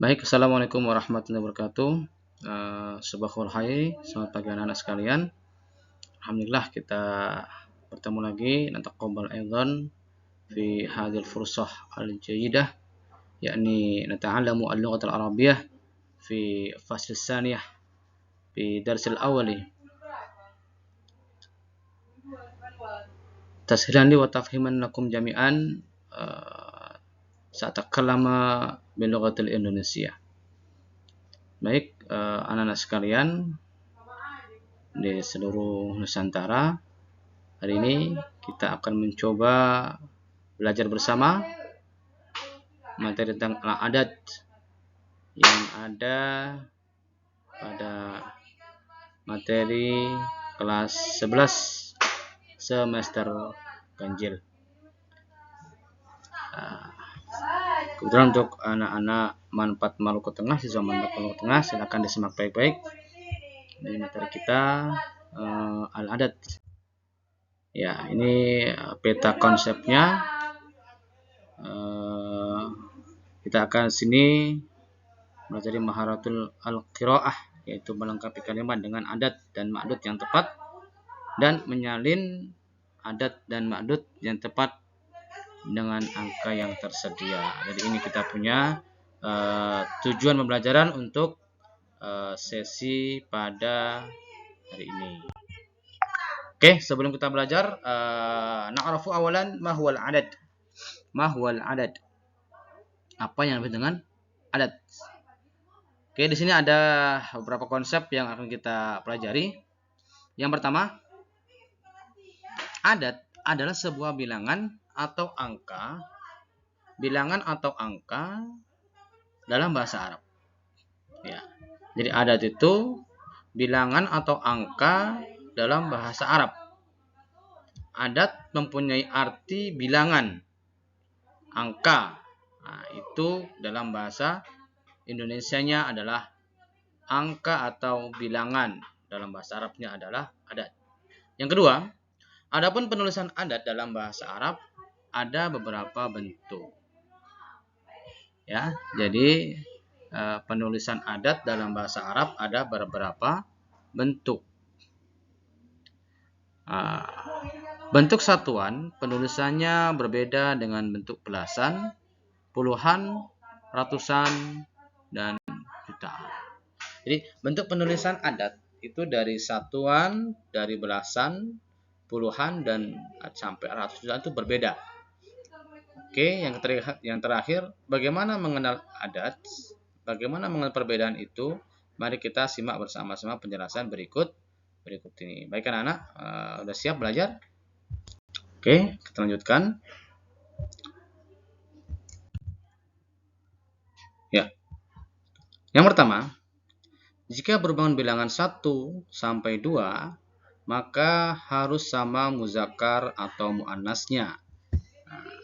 Baik, assalamualaikum warahmatullahi wabarakatuh. Subahul hai, selamat pagi anak-anak sekalian. Alhamdulillah kita bertemu lagi. Nataqabbal aidan fi hadhil fursah al-jayyidah, yakni nata'allamu al-lughah al-arabiyyah fi fasl tsaniyah fi darsil awali. Tashilan li wa tafhiman lakum jami'an sa'takallama bil lughatil Indonesia. Baik, anak-anak sekalian di seluruh Nusantara, hari ini kita akan mencoba belajar bersama materi tentang adat yang ada pada materi kelas 11 semester ganjil. Kebetulan untuk anak-anak manfaat Maluku Tengah, siswa manfaat Maluku Tengah, silakan disimak baik-baik. Ini materi kita al-adat. Ya, ini peta konsepnya. Kita akan sini belajar maharatul al-qiraah, yaitu melengkapi kalimat dengan adat dan ma'dud yang tepat dan menyalin adat dan ma'dud yang tepat dengan angka yang tersedia. Jadi ini kita punya tujuan pembelajaran untuk sesi pada hari ini. Oke, sebelum kita belajar, na'rafu awalan ma huwal adad. Ma huwal adad. Apa yang disebut dengan adat? Oke, di sini ada beberapa konsep yang akan kita pelajari. Yang pertama, adat adalah sebuah bilangan atau angka dalam bahasa Arab. Ya. Jadi adat itu bilangan atau angka dalam bahasa Arab. Adat mempunyai arti bilangan, angka. Nah, itu dalam bahasa Indonesianya adalah angka atau bilangan. Dalam bahasa Arabnya adalah adat. Yang kedua, adapun penulisan adat dalam bahasa Arab ada beberapa bentuk. Ya, jadi penulisan adat dalam bahasa Arab ada beberapa bentuk. Bentuk satuan penulisannya berbeda dengan bentuk belasan, puluhan, ratusan, dan jutaan. Jadi bentuk penulisan adat itu dari satuan, dari belasan, puluhan, dan sampai ratusan itu berbeda. Oke, yang terakhir, bagaimana mengenal adat? Bagaimana mengenal perbedaan itu? Mari kita simak bersama-sama penjelasan berikut ini. Baik anak-anak, sudah siap belajar? Oke, kita lanjutkan. Ya. Yang pertama, jika berhubungan bilangan 1 sampai 2, maka harus sama muzakkar atau muannasnya.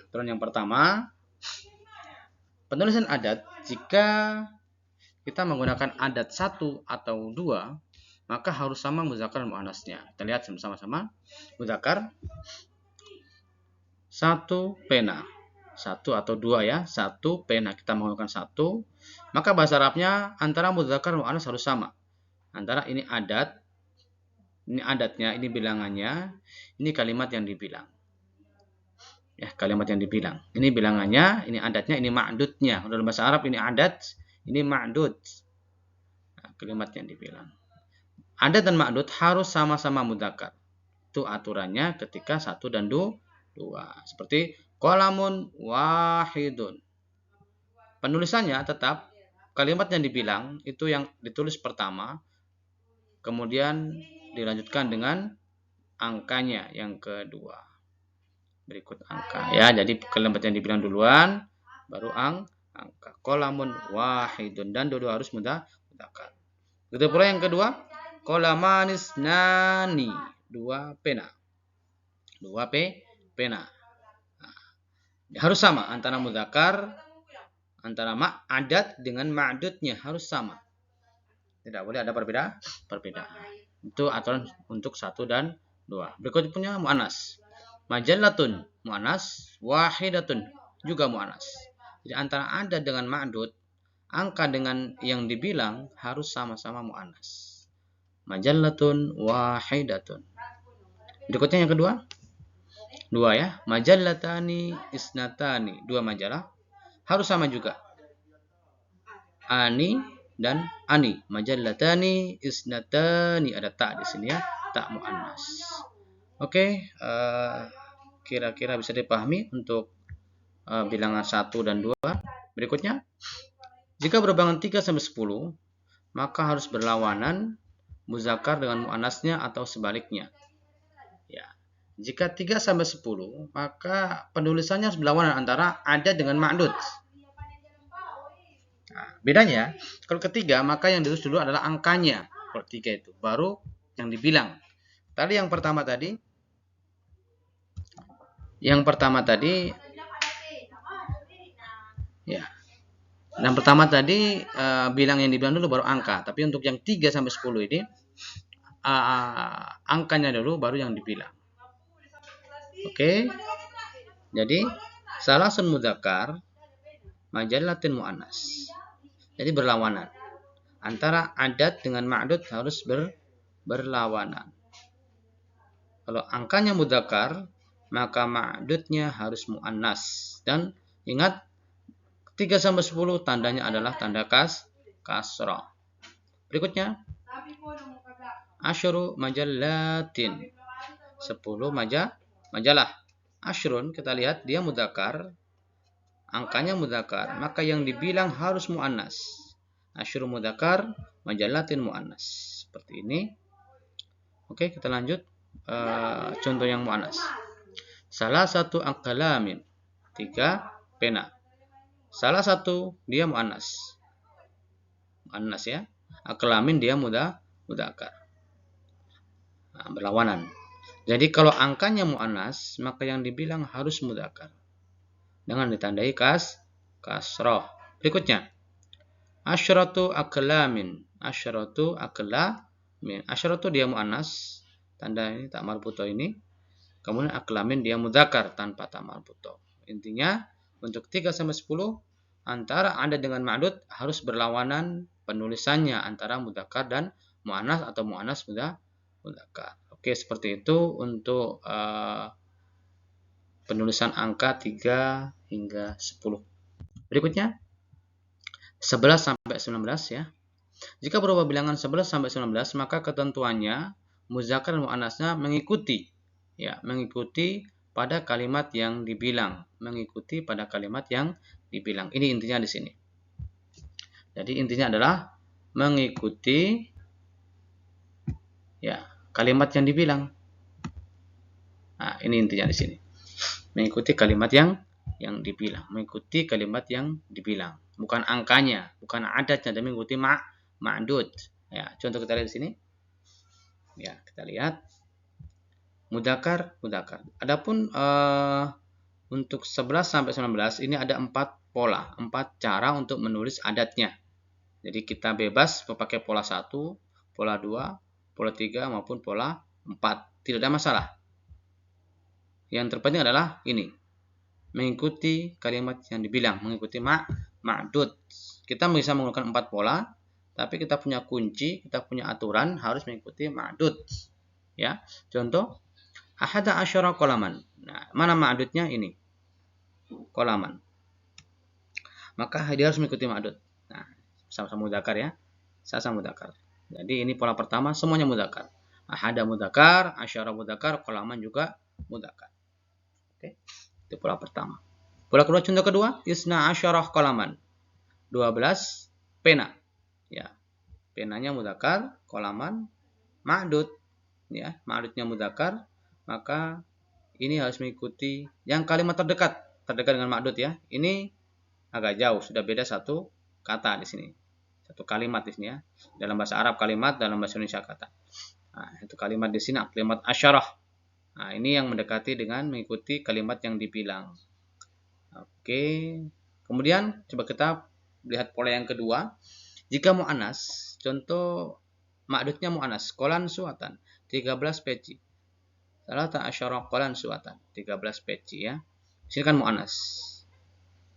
Aturan yang pertama, penulisan adat, jika kita menggunakan adat 1 atau 2, maka harus sama muzakkar dan muannasnya. Kita lihat sama-sama. Muzakkar, 1 pena. 1 atau 2 ya, 1 pena. Kita menggunakan 1, maka bahasa Arabnya antara muzakkar dan muannas harus sama. Antara ini adat, ini adatnya, ini bilangannya, ini kalimat yang dibilang. Ya, kalimat yang dibilang. Ini bilangannya, ini adatnya, ini ma'dudnya. Dalam bahasa Arab ini adat, ini ma'dud. Nah, kalimat yang dibilang. Adat dan ma'dud harus sama-sama mudzakkar. Itu aturannya ketika 1 dan 2. Seperti qalamun wahidun. Penulisannya tetap kalimat yang dibilang itu yang ditulis pertama, kemudian dilanjutkan dengan angkanya yang kedua. Berikut angka ya, jadi kalimat yang dibilang duluan baru angka. Qalamun wahidun, dan dua harus mudzakkar. Begitu pula yang kedua, qalamanis nani, 2 pena. 2 pena. Nah, harus sama antara mudzakkar, antara adat dengan ma'dudnya harus sama. Tidak boleh ada perbedaan. Itu aturan untuk 1 dan 2. Berikutnya punya muannas. Majallatun muannas, wahidatun juga muannas. Jadi antara adat dengan ma'dud angka dengan yang dibilang harus sama-sama muannas. Majallatun wahidatun. Berikutnya yang kedua. Dua ya. Majallatani isnatani. Dua majalah. Harus sama juga. Ani dan ani. Majallatani isnatani. Ada tak di sini ya. Tak muannas. Oke. Kira-kira bisa dipahami untuk bilangan 1 dan 2. Berikutnya. Jika berbilangan 3 sampai 10, maka harus berlawanan muzakkar dengan muannasnya atau sebaliknya. Ya. Jika 3 sampai 10, maka penulisannya harus berlawanan antara adad dengan ma'dud. Nah, bedanya, kalau ketiga, maka yang ditulis dulu adalah angkanya. Kalau 3 itu, baru yang dibilang. Tadi yang pertama tadi, ya. Dan pertama tadi bilang yang dibilang dulu baru angka. Tapi untuk yang 3 sampai 10 ini angkanya dulu baru yang dibilang. Oke. Jadi salasun mudzakkar majallatin muannas. Jadi berlawanan. Antara adad dengan ma'dud harus berlawanan. Kalau angkanya mudzakkar, maka ma'dudnya harus muannas. Dan ingat 3 sampai 10 tandanya adalah tanda kasrah. Berikutnya asyru majallatin. 10 majalah. Asyrun kita lihat dia mudzakkar. Angkanya mudzakkar, maka yang dibilang harus muannas. Asyru mudzakkar, majallatin muannas. Seperti ini. Oke, kita lanjut contoh yang muannas. Salah satu aqlamin. 3 pena. Salah satu dia muannas. Muannas ya. Aqlamin dia mudzakkar. Nah, berlawanan. Jadi kalau angkanya muannas, maka yang dibilang harus mudzakkar. Dengan ditandai kasrah. Berikutnya. Asyratu aqlamin. Asyratu aqlamin. Asyratu dia muannas. Tanda ini tak marbuto ini. Kemudian aqlamin dia mudzakkar tanpa tak marbuto. Intinya untuk 3 sampai 10 antara adad dengan ma'dud harus berlawanan penulisannya antara mudzakkar dan muannas atau muannas mudzakkar. Oke, seperti itu untuk penulisan angka 3 hingga 10. Berikutnya 11 sampai 19 ya. Jika berupa bilangan 11 sampai 19, maka ketentuannya muzakkar dan muannasnya mengikuti pada kalimat yang dibilang, Ini intinya di sini. Jadi intinya adalah mengikuti kalimat yang dibilang. Nah, ini intinya di sini. Mengikuti kalimat yang dibilang, bukan angkanya, bukan adatnya, dan mengikuti ma'dud. Ya, contoh kita lihat di sini. Ya, kita lihat mudzakkar. Adapun untuk 11 sampai 19 ini ada 4 pola, 4 cara untuk menulis adatnya. Jadi kita bebas memakai pola 1, pola 2, pola 3 maupun pola 4. Tidak ada masalah. Yang terpenting adalah ini. Mengikuti kalimat yang dibilang, mengikuti ma'dud. Kita bisa menggunakan 4 pola, tapi kita punya kunci, kita punya aturan harus mengikuti ma'dud. Ya. Contoh, ahada asyara qalaman. Nah, mana ma'dudnya ini? Qalaman. Maka dia harus mengikuti ma'dud. Nah, sama-sama mudzakkar ya. Sama-sama mudzakkar. Jadi ini pola pertama semuanya mudzakkar. Ahada mudzakkar, asyara mudzakkar, qalaman juga mudzakkar. Oke. Itu pola pertama. Pola kedua, contoh kedua, isna asyarah qalaman. 12 pena. Ya. Penanya mudzakkar, qalaman ma'dud. Ya, ma'dudnya mudzakkar, maka ini harus mengikuti yang kalimat terdekat dengan ma'dud ya. Ini agak jauh, sudah beda satu kata di sini. Satu kalimat di sini ya. Dalam bahasa Arab kalimat, dalam bahasa Indonesia kata. Nah, itu kalimat di sini kalimat asyarah. Nah, ini yang mendekati dengan mengikuti kalimat yang dibilang. Oke. Kemudian coba kita lihat pola yang kedua. Jika mu'annas, contoh ma'dudnya mu'annas, qolan suatan, 13 peci. Salata asyara qolan suatan, 13 peci ya. Di sini kan mu'annas.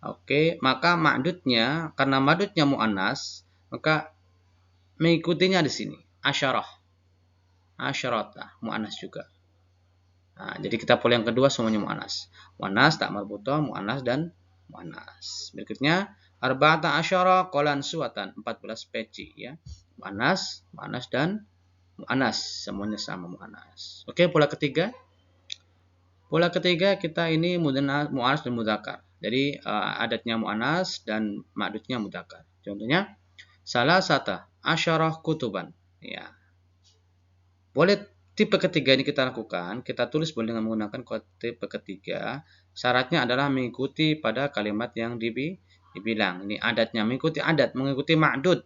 Oke, maka ma'dudnya, karena ma'dudnya mu'annas, maka mengikutinya di sini. Asyarah. Asyarata, mu'annas juga. Nah, jadi kita pola yang kedua semuanya mu'annas. Mu'annas, tak marbutah, mu'annas, dan mu'annas. Berikutnya, arba'ata asyara qolan suwatan. 14 peci. Ya. Mu'annas, mu'annas, dan mu'annas. Semuanya sama mu'annas. Oke, pola ketiga. Pola ketiga kita ini mu'annas dan mudzakkar. Jadi adatnya mu'annas dan ma'dudnya mudzakkar. Contohnya salasata asyarah kutuban. Ya. Boleh tipe ketiga ini kita lakukan, kita tulis boleh dengan menggunakan tipe ketiga. Syaratnya adalah mengikuti pada kalimat yang dibilang. Ini adatnya mengikuti adat, mengikuti ma'dud.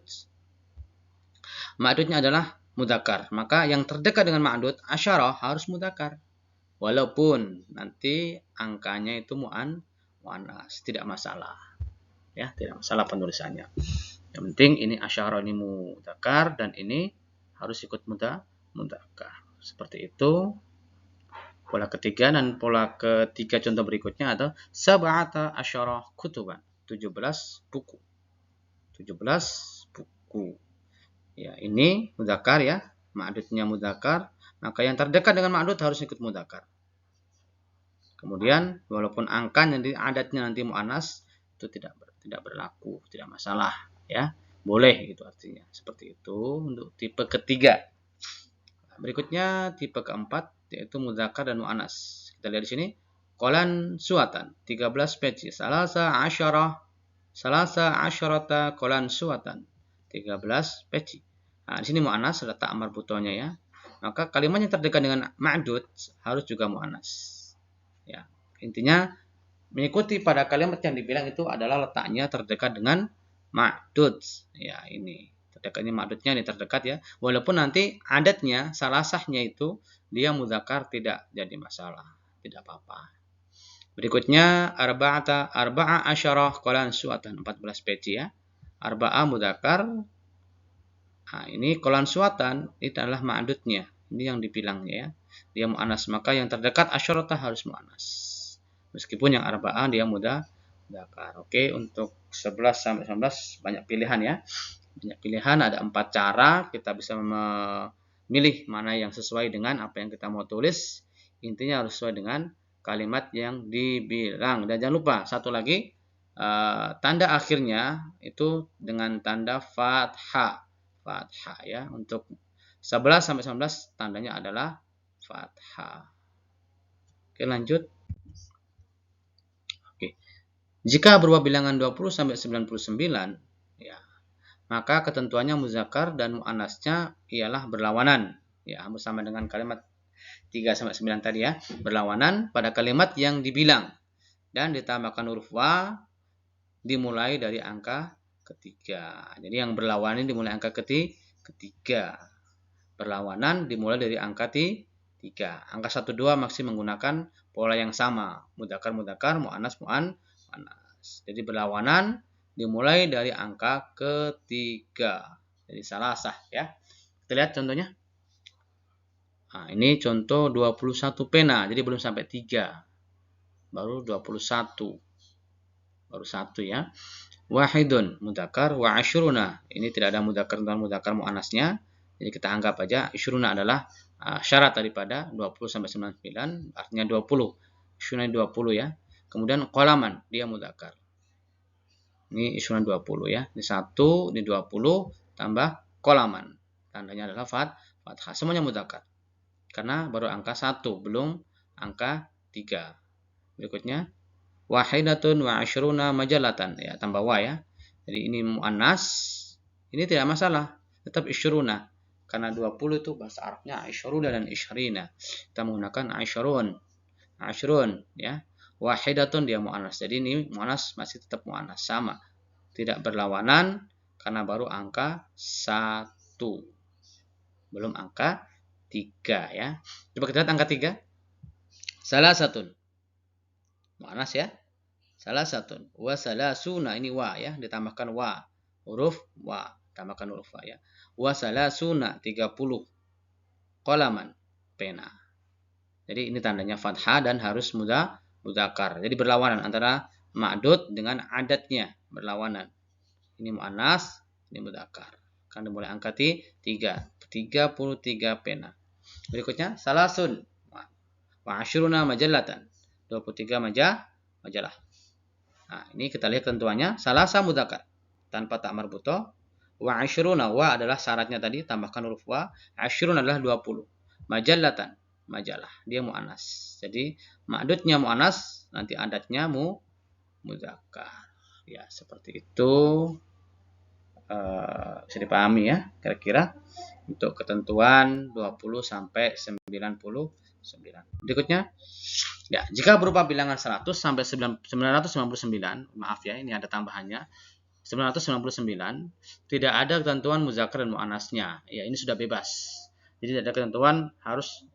Ma'dudnya adalah mudzakkar. Maka yang terdekat dengan ma'dud asyarah harus mudzakkar. Walaupun nanti angkanya itu mu'annas, tidak masalah. Ya, tidak masalah penulisannya. Yang penting ini asyara ini mudzakkar dan ini harus ikut mudzakkar. Seperti itu. Pola ketiga dan pola ketiga contoh berikutnya adalah sab'ata asyara kutuban, 17 buku. 17 buku. Ya, ini mudzakkar ya, ma'dudnya mudzakkar. Maka yang terdekat dengan ma'dud harus ikut mudzakkar. Kemudian walaupun angka nanti adatnya nanti mu'annas itu tidak berlaku, tidak masalah ya. Boleh itu artinya. Seperti itu untuk tipe ketiga. Berikutnya tipe keempat yaitu mudzakkar dan mu'annas. Kita lihat di sini. Qolan suwatan 13 peci. Salasa asyarata qolan suwatan 13 peci. Nah, di sini mu'annas letak marbutohnya ya. Maka kalimat yang terdekat dengan ma'dud harus juga mu'annas. Ya, intinya mengikuti pada kalimat yang dibilang itu adalah letaknya terdekat dengan ma'dud. Ya, ini terdekatnya ma'dudnya ini terdekat ya. Walaupun nanti adatnya salasahnya itu dia mudzakkar tidak jadi masalah, tidak apa-apa. Berikutnya arba'a asyarah qolan suwatan 14 peci ya. Arba'a mudzakkar. Nah, ini qolan suwatan itu adalah ma'dudnya. Ini yang dibilangnya ya. Dia mu'annas, maka yang terdekat asyarata harus mu'annas. Meskipun yang arba'ah dia mudzakkar. Oke, untuk 11 sampai 19 banyak pilihan ya. Banyak pilihan, ada 4 cara kita bisa memilih mana yang sesuai dengan apa yang kita mau tulis. Intinya harus sesuai dengan kalimat yang dibilang. Dan jangan lupa satu lagi, tanda akhirnya itu dengan tanda fathah. Fathah ya. Untuk 11 sampai 19 tandanya adalah fathah. Oke, lanjut. Oke. Jika berupa bilangan 20 sampai 99 ya, maka ketentuannya muzakkar dan muannasnya ialah berlawanan. Ya, bersama dengan kalimat 3 sampai 9 tadi ya, berlawanan pada kalimat yang dibilang dan ditambahkan huruf wa dimulai dari angka ketiga. Jadi yang berlawanan dimulai angka ketiga. Berlawanan dimulai dari angka 3. Angka 1 2 masih menggunakan pola yang sama, mudzakkar muannas muannas. Jadi berlawanan dimulai dari angka ketiga. Jadi salasah ya. Kita lihat contohnya. Nah, ini contoh 21 pena. Jadi belum sampai 3. Baru 21. Baru 1 ya. Wahidun mudzakkar wa asyruna. Ini tidak ada mudzakkar dan mudzakkar muannasnya. Jadi kita anggap aja asyruna adalah syarat daripada 20 sampai 99, artinya 20. Asyruna 20 ya. Kemudian qalaman dia mudzakkar. Ini asyruna 20 ya. Ini 1, ini 20 tambah qalaman. Tandanya adalah fathah. Semuanya mudzakkar. Karena baru angka 1, belum angka 3. Berikutnya wahidatun wa asyruna majalatan ya, tambah wa ya. Jadi ini muannas. Ini tidak masalah, tetap isyruna. Karena 20 itu bahasa Arabnya isyruna dan isyrina. Kita menggunakan asyrun ya. Wahidatun dia muannas. Jadi ini muannas masih tetap muannas sama. Tidak berlawanan karena baru angka 1. Belum angka 3 ya. Coba kita lihat angka 3. Salasatun. Muannas ya. Salasatun. Wa salasuna, ini wa ya, ditambahkan wa. Huruf wa, tambahkan huruf wa ya. Wa salasuna 30. Qalaman, pena. Jadi ini tandanya fathah dan harus mudzakkar. Jadi berlawanan antara ma'dud dengan adatnya berlawanan. Ini mu'annas, ini mudzakkar. Kan mulai angka 3. 33 pena. Berikutnya salasun wa asyruna majallatan. 23 majalah. Nah, ini kita lihat ketentuannya. Salasa mudzakkar tanpa tak marbuto. Wa asyruna, wa adalah syaratnya tadi, tambahkan huruf wa. Asyruna adalah 20. Majallatan, majalah. Dia mu'annas. Jadi ma'dudnya mu'annas, nanti adatnya mudzakkar. Ya, seperti itu. Bisa dipahami ya, kira-kira untuk ketentuan 20 sampai 99. Berikutnya, ya, jika berupa bilangan 100 sampai 999, maaf ya, ini ada tambahannya. 999 tidak ada ketentuan muzakkar dan muannasnya. Ya, ini sudah bebas. Jadi tidak ada ketentuan harus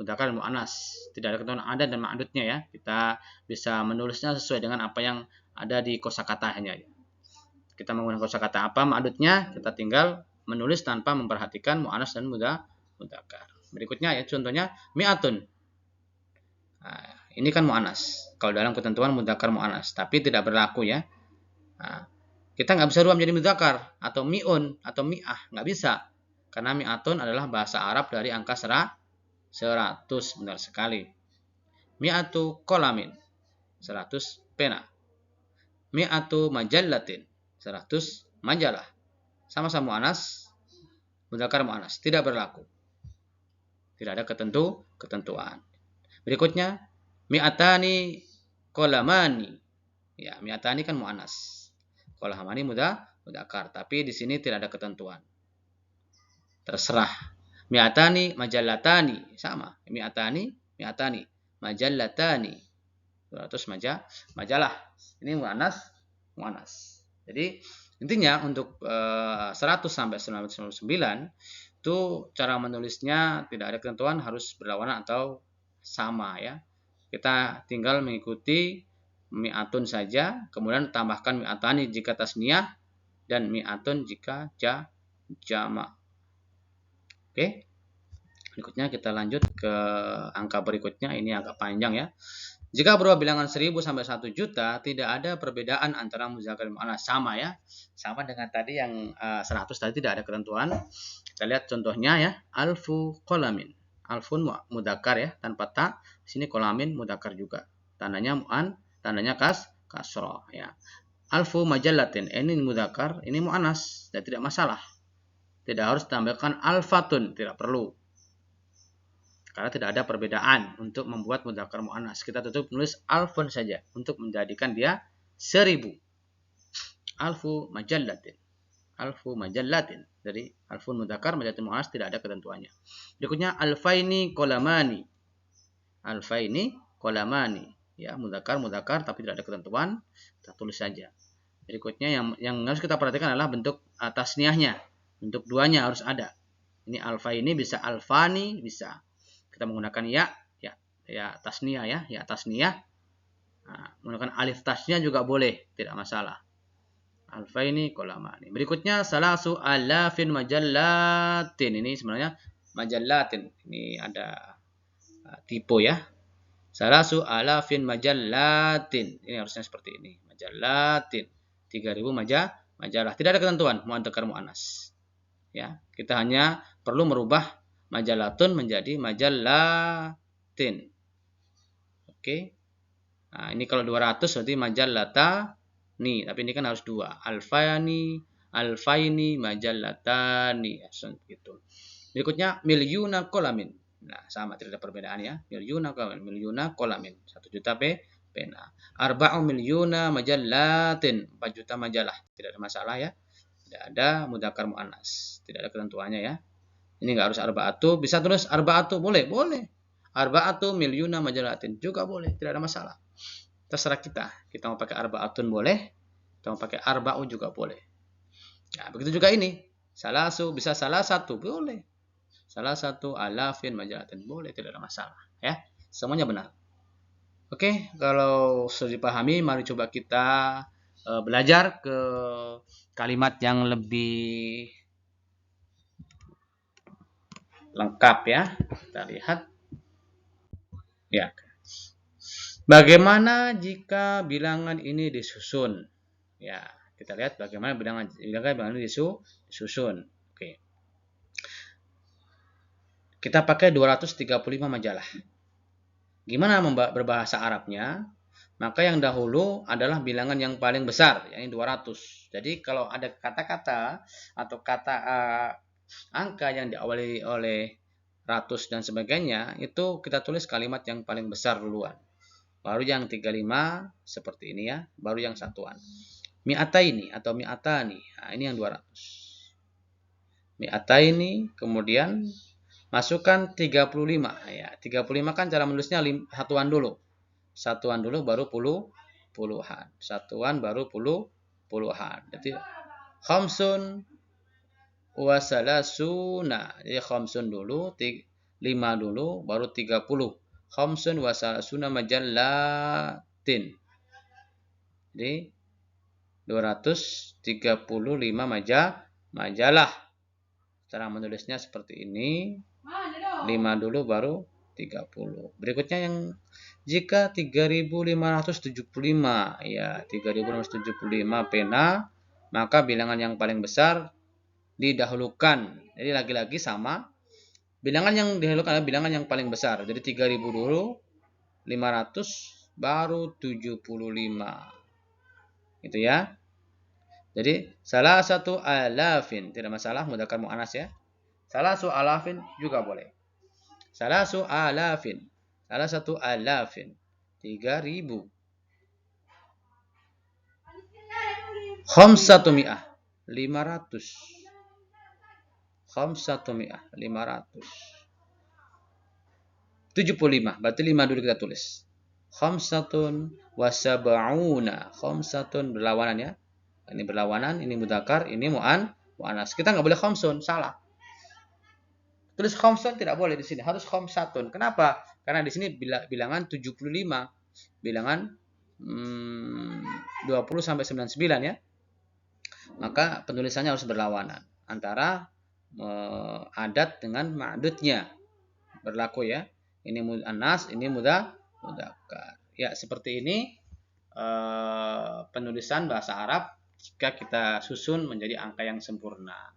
mudzakkar dan muannas. Tidak ada ketentuan adat dan ma'dudnya ya. Kita bisa menulisnya sesuai dengan apa yang ada di kosakatanya. Kita menggunakan kosakata apa ma'dudnya, kita tinggal menulis tanpa memperhatikan muannas dan mudzakkar. Berikutnya ya, contohnya mi'atun. Nah, ini kan muannas. Kalau dalam ketentuan mudzakkar muannas, tapi tidak berlaku ya. Nah, kita nggak bisa rubah menjadi mudzakkar atau mi'un atau mi'ah, nggak bisa. Karena mi'atun adalah bahasa Arab dari angka 100, benar sekali. Mi'atu qalamin, 100 pena. Mi'atu majallatin, 100 majalah. Sama-sama muannas, mudzakkar muannas, tidak berlaku. Tidak ada ketentuan. Berikutnya, mi'atani qalamani. Ya, mi'atani kan muannas. Qalamani mudzakkar, tapi di sini tidak ada ketentuan. Terserah. Mi'atani majallatani, sama. Mi'atani majallatani. 200 majalah. Ini muannas. Jadi intinya untuk 100 sampai 999 itu cara menulisnya tidak ada ketentuan harus berlawanan atau sama ya. Kita tinggal mengikuti mi'atun saja, kemudian tambahkan mi'atani jika tasniyah dan mi'atun jika jamak. Oke. Berikutnya kita lanjut ke angka berikutnya, ini agak panjang ya. Jika berupa bilangan 1000 sampai 1 juta, tidak ada perbedaan antara mudzakkar dan muannas, sama ya. Sama dengan tadi yang 100 tadi tidak ada ketentuan. Kita lihat contohnya ya, alfu qalamin. Alfun mudzakkar ya, tanpa ta. Di sini qalamin mudzakkar juga. Tandanya tandanya kasroh ya. Alfu majallatin, ini mudzakkar, ini muannas, dan tidak masalah. Tidak harus tambahkan alfatun, tidak perlu. Karena tidak ada perbedaan untuk membuat mudzakkar muannas. Kita tutup menulis alfun saja untuk menjadikan dia 1000. Alfu majallatin. Alfu majallatin. Jadi alfun mudzakkar, majallatin muannas tidak ada ketentuannya. Berikutnya alfaini qalamani. Alfaini qalamani. Ya, mudzakkar tapi tidak ada ketentuan. Kita tulis saja. Berikutnya yang harus kita perhatikan adalah bentuk tasniyahnya. Bentuk duanya harus ada. Ini alfa ini bisa alfani, bisa. Kita menggunakan ya tasniyah ya tasniyah. Nah, menggunakan alif tasniyah juga boleh, tidak masalah. Alfa ini qalamani. Berikutnya salasu alafin majallatin. Ini sebenarnya majallatin. Ini ada tipe ya. Salasu alafin majallatin. Ini harusnya seperti ini. Majallatin. 3000 majalah. Tidak ada ketentuan mudzakkar muannas. Ya, kita hanya perlu merubah majalatun menjadi majallatin. Oke. Nah, ini kalau 200 berarti majallatani, tapi ini kan harus 2. Alfaini majallatani. Gitu. Berikutnya milyuna qalamin. Nah, sama, tidak ada perbedaan ya. Milyuna qalamin. 1 juta pena. Arba'u milyuna majallatin. 4 juta majalah. Tidak ada masalah ya. Tidak ada mudzakkar muannas. Tidak ada ketentuannya ya. Ini nggak harus arba'atu. Bisa tulis arba'atu. Boleh. Arba'atu milyuna majalatin. Juga boleh. Tidak ada masalah. Terserah kita. Kita mau pakai arba'atun boleh. Kita mau pakai arba'u juga boleh. Nah, begitu juga ini. Salasu. Bisa salah satu. Boleh. Salah satu alafin majalatin. Boleh. Tidak ada masalah. Ya. Semuanya benar. Oke. Kalau sudah dipahami, mari coba kita belajar ke kalimat yang lebih lengkap ya. Kita lihat. Ya. Bagaimana jika bilangan ini disusun? Ya, kita lihat bagaimana bilangan ini disusun. Oke. Kita pakai 235 majalah. Gimana berbahasa Arabnya? Maka yang dahulu adalah bilangan yang paling besar, yakni 200. Jadi kalau ada kata-kata atau kata angka yang diawali oleh ratus dan sebagainya, itu kita tulis kalimat yang paling besar duluan. Baru yang 35 seperti ini ya, baru yang satuan. Mi'ataini atau mi'atani. Nah, ini yang 200. Mi'ataini, kemudian masukkan 35. Ya, 35 kan cara menulisnya satuan dulu. Satuan dulu baru puluhan. Satuan baru puluhan. Jadi khamsun wa salasuna. Jadi khamsun dulu, 5 dulu, baru 30. Khamsun wa salasuna majallatin. Jadi 235 majalah. Cara menulisnya seperti ini. 5 dulu baru 30. Berikutnya yang jika 3575 ya 3575 pena, maka bilangan yang paling besar didahulukan. Jadi lagi-lagi sama. Bilangan yang didahulukan adalah bilangan yang paling besar. Jadi 3000 dulu, 500 baru 75. Itu ya. Jadi salah satu alafin, tidak masalah mudzakkar muannas ya. Salah satu alafin juga boleh. Salah satu alafin. Salah satu alafin. 3000. Khamsatu mi'ah. 500. Khamsatu mi'ah. 500. 75. Berarti 5 dulu kita tulis. Khamsatun wasab'una. Khamsatun berlawanan ya. Ini berlawanan, ini mudzakkar, ini mu'annas. Kita nggak boleh khamsun, salah. Tulis khamsun tidak boleh di sini, harus khamsatun. Kenapa? Karena di sini bilangan 75. Bilangan 20 sampai 99 ya. Maka penulisannya harus berlawanan antara adat dengan ma'dudnya. Berlaku ya. Ini mu'annas, ini mudzakkar. Ya, seperti ini penulisan bahasa Arab jika kita susun menjadi angka yang sempurna.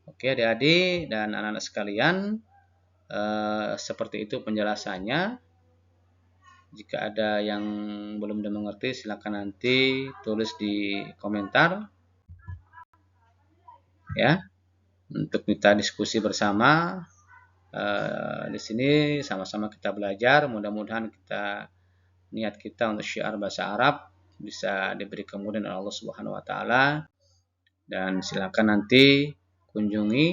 Oke, adik-adik dan anak-anak sekalian, seperti itu penjelasannya. Jika ada yang belum mengerti, silakan nanti tulis di komentar, ya, untuk kita diskusi bersama. Di sini sama-sama kita belajar. Mudah-mudahan niat kita untuk syiar bahasa Arab bisa diberi kemudahan oleh Allah Subhanahu Wa Taala. Dan silakan nanti kunjungi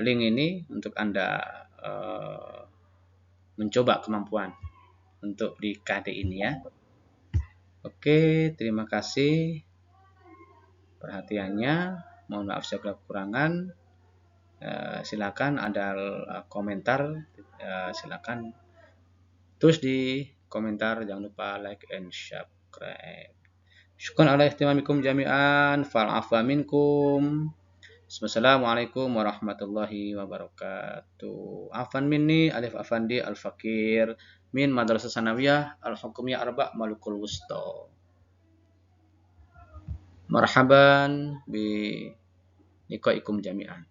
link ini untuk Anda mencoba kemampuan untuk di KD ini ya. Oke, terima kasih perhatiannya. Mohon maaf segala kekurangan. Silakan ada komentar, silakan tulis di komentar. Jangan lupa like and subscribe. Syukran ala ihtimamikum jami'an. Fal'afwa minkum. Assalamualaikum warahmatullahi wabarakatuh. Afan minni Alif Afandi Al-Fakir min Madrasah Sanawiyah Al-Hukumiyah Arba' Malukul Wusta. Marhaban bi liqaikum jami'an.